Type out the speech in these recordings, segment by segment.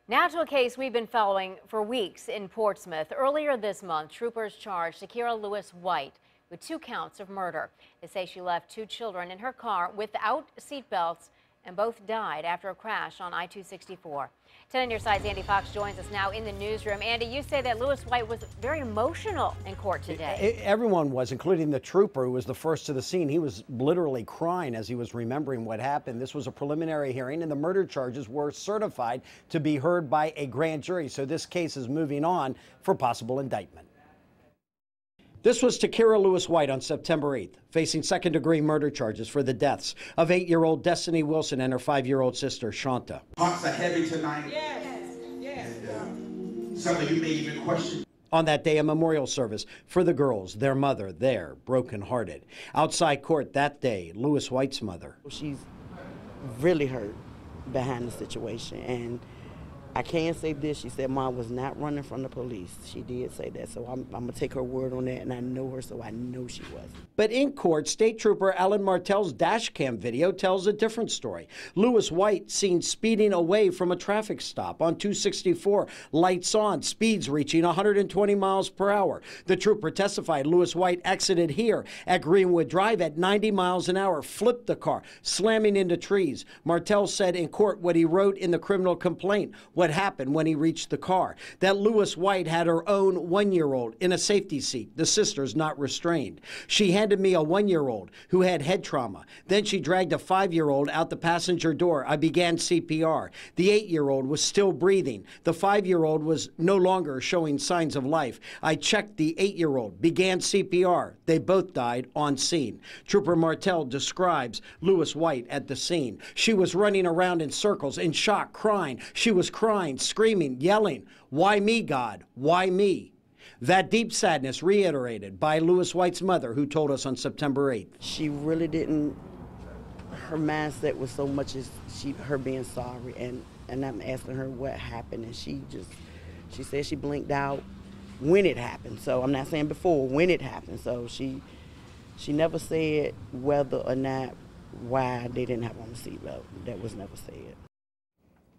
Now to a case we've been following for weeks in Portsmouth. Earlier this month, troopers charged Takira Lewis White with 2 counts of murder. They say she left 2 children in her car without seatbelts, and both died after a crash on I-264. 10 on your side's Andy Fox joins us now in the newsroom. Andy, you say that Lewis White was very emotional in court today. Everyone was, including the trooper who was the first to the scene. He was literally crying as he was remembering what happened. This was a preliminary hearing, and the murder charges were certified to be heard by a grand jury. So this case is moving on for possible indictment. This was Takira Lewis White on September 8th, facing second-degree murder charges for the deaths of 8-year-old Destiny Wilson and her 5-year-old sister, Shanta. Hearts are heavy tonight. Yes. Some of you may even question. On that day, a memorial service for the girls, their mother, there, brokenhearted. Outside court that day, Lewis White's mother. She's really hurt behind the situation, and I can say this, she said Mom was not running from the police. She did say that, so I'm going to take her word on that, and I know her, so I know she wasn't. But in court, State Trooper Alan Martell's dash cam video tells a different story. Lewis White seen speeding away from a traffic stop on 264, lights on, speeds reaching 120 miles per hour. The trooper testified Lewis White exited here at Greenwood Drive at 90 miles an hour, flipped the car, slamming into trees. Martell said in court what he wrote in the criminal complaint, what happened when he reached the car, that Lewis White had her own 1-year-old in a safety seat, the sisters not restrained. She handed me a 1-year-old who had head trauma. Then she dragged a 5-year-old out the passenger door. I began CPR. The 8-year-old was still breathing. The 5-year-old was no longer showing signs of life. I checked the 8-year-old, began CPR. They both died on scene. Trooper Martell describes Lewis White at the scene. She was running around in circles, in shock, crying. She was crying, screaming, yelling, "Why me, God? Why me?" That deep sadness reiterated by Lewis White's mother, who told us on September 8th. She really didn't, her mindset was so much as her being sorry, and I'm asking her what happened, and she said she blinked out when it happened. So I'm not saying before, when it happened. So she never said whether or not why they didn't have on the seatbelt. That was never said.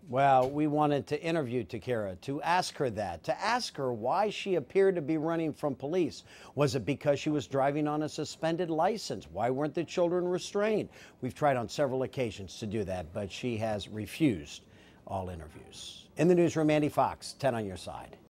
Well, we wanted to interview Takira to ask her that, to ask her why she appeared to be running from police. Was it because she was driving on a suspended license? Why weren't the children restrained? We've tried on several occasions to do that, but she has refused all interviews. In the newsroom, Andy Fox, 10 on your side.